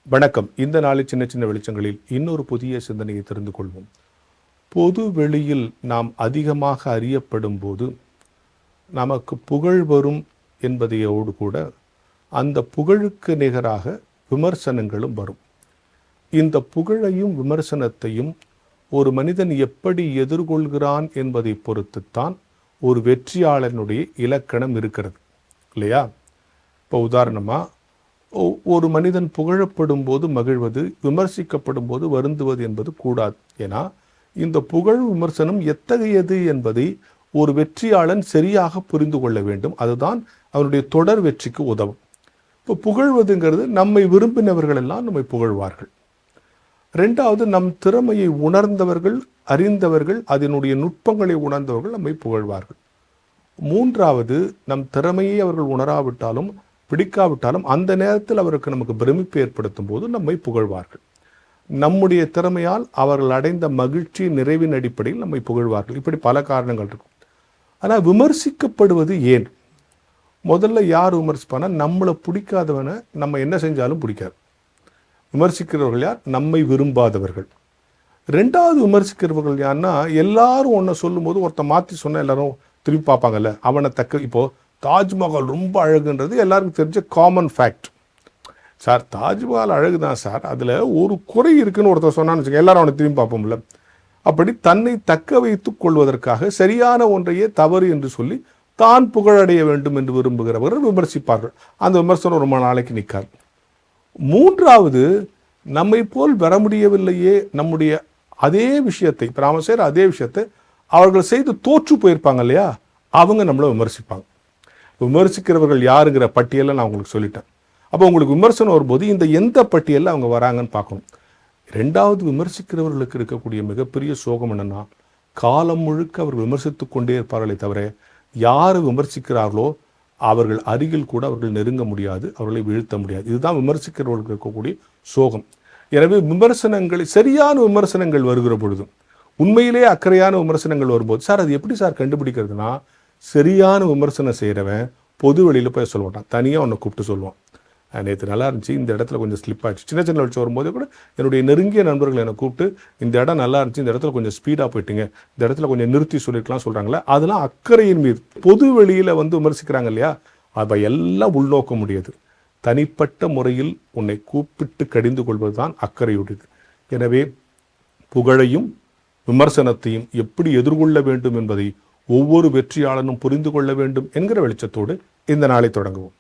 வணக்கம். இந்த நாளில் சின்ன சின்ன வெளிச்சங்களில் இன்னொரு புதிய சிந்தனையை தெரிந்து கொள்வோம். பொது வெளியில் நாம் அதிகமாக அறியப்படும் போது நமக்கு புகழ் வரும் என்பதையோடு கூட அந்த புகழுக்கு நிகராக விமர்சனங்களும் வரும். இந்த புகழையும் விமர்சனத்தையும் ஒரு மனிதன் எப்படி எதிர்கொள்கிறான் என்பதை பொறுத்துத்தான் ஒரு வெற்றியாளனுடைய இலக்கணம் இருக்கிறது இல்லையா? இப்போ உதாரணமாக, ஒரு மனிதன் புகழப்படும் போது மகிழ்வது, விமர்சிக்கப்படும் போது வருந்துவது என்பது கூடாது. ஏன்னா இந்த புகழ் விமர்சனம் எத்தகையது என்பதை ஒரு வெற்றியாளன் சரியாக புரிந்து கொள்ள வேண்டும். அதுதான் அவனுடைய தொடர் வெற்றிக்கு உதவும். இப்போ புகழ்வதுங்கிறது, நம்மை விரும்பினவர்கள் எல்லாம் நம்மை புகழ்வார்கள். ரெண்டாவது, நம் திறமையை உணர்ந்தவர்கள், அறிந்தவர்கள், அதனுடைய நுட்பங்களை உணர்ந்தவர்கள் நம்மை புகழ்வார்கள். மூன்றாவது, நம் திறமையை அவர்கள் உணராவிட்டாலும் பிடிக்காவிட்டாலும் அந்த நேரத்தில் அவருக்கு நமக்கு பிரமிப்பு ஏற்படுத்தும் போது நம்மை புகழ்வார்கள். நம்முடைய திறமையால் அவர்கள் அடைந்த மகிழ்ச்சி நிறைவின் அடிப்படையில் நம்மை புகழ்வார்கள். இப்படி பல காரணங்கள் இருக்கும். ஆனால் விமர்சிக்கப்படுவது ஏன்? முதல்ல யார் விமர்சிப்பானா, நம்மளை பிடிக்காதவனை நம்ம என்ன செஞ்சாலும் பிடிக்காது. விமர்சிக்கிறவர்கள் யார்? நம்மை விரும்பாதவர்கள். ரெண்டாவது விமர்சிக்கிறவர்கள் யாருன்னா, எல்லாரும் ஒன்றை சொல்லும் போது ஒருத்தன் மாற்றி சொன்னால் எல்லாரும் திரும்பி பார்ப்பாங்கல்ல, அவனை இப்போ தாஜ்மஹால் ரொம்ப அழகுன்றது எல்லாருக்கும் தெரிஞ்ச காமன் ஃபேக்ட். சார், தாஜ்மஹால் அழகு தான் சார், அதில் ஒரு குறை இருக்குன்னு ஒருத்தர் சொன்னான்னு வச்சுக்கோங்க, எல்லாரும் அவனை திரும்பி பார்ப்போம்ல. அப்படி தன்னை தக்க வைத்துக் கொள்வதற்காக சரியான ஒன்றையே தவறு என்று சொல்லி தான் புகழடைய வேண்டும் என்று விரும்புகிறவர்கள் விமர்சிப்பார்கள். அந்த விமர்சனம் ரொம்ப நாளைக்கு நிற்காது. மூன்றாவது, நம்மை போல் வர முடியவில்லையே, நம்முடைய அதே விஷயத்தை, இப்போ நாம செய்கிற அதே விஷயத்தை அவர்கள் செய்து தோற்று போயிருப்பாங்க இல்லையா, அவங்க நம்மளை விமர்சிப்பாங்க. விமர்சிக்கிறவர்கள் யாருங்கிற பட்டியலை நான் உங்களுக்கு சொல்லிட்டேன். அப்போ உங்களுக்கு விமர்சனம் வரும்போது இந்த எந்த பட்டியலில் அவங்க வராங்கன்னு பார்க்கணும். ரெண்டாவது, விமர்சிக்கிறவர்களுக்கு இருக்கக்கூடிய மிகப்பெரிய சோகம் என்னன்னா, காலம் முழுக்க அவர்கள் விமர்சித்து கொண்டே இருப்பார்களே தவிர யார் விமர்சிக்கிறார்களோ அவர்கள் அருகில் கூட அவர்கள் நெருங்க முடியாது, அவர்களை வீழ்த்த முடியாது. இதுதான் விமர்சிக்கிறவர்களுக்கு இருக்கக்கூடிய சோகம். எனவே விமர்சனங்கள், சரியான விமர்சனங்கள் வருகிற பொழுதும், உண்மையிலே அக்கறையான விமர்சனங்கள் வரும்போது, சார் அது எப்படி சார் கண்டுபிடிக்கிறதுனா, சரியான விமர்சனம் செய்கிறவன் பொது வெளியில் போய் சொல்ல மாட்டான், தனியாக உன்னை கூப்பிட்டு சொல்லுவான். நேற்று நல்லா இருந்துச்சு, இந்த இடத்துல கொஞ்சம் ஸ்லிப் ஆகிடுச்சு. சின்ன சின்ன வச்சு வரும்போது கூட என்னுடைய நெருங்கிய நண்பர்கள் என்னை கூப்பிட்டு, இந்த இடம் நல்லா இருந்துச்சு, இந்த இடத்துல கொஞ்சம் ஸ்பீடாக போயிட்டீங்க, இந்த இடத்துல கொஞ்சம் நிறுத்தி சொல்லிருக்கலாம் சொல்கிறாங்களே, அதெல்லாம் அக்கறையின் மீது. பொது வெளியில் விமர்சிக்கிறாங்க இல்லையா, அதை எல்லாம் உள்நோக்க முடியாது. தனிப்பட்ட முறையில் உன்னை கூப்பிட்டு கடிந்து கொள்வது தான் அக்கறையுடையது. எனவே புகழையும் விமர்சனத்தையும் எப்படி எதிர்கொள்ள வேண்டும் என்பதை ஒவ்வொரு வெற்றியாளனும் புரிந்து கொள்ள வேண்டும் என்கிற வெளிச்சத்தோடு இந்த நாளை தொடங்குவோம்.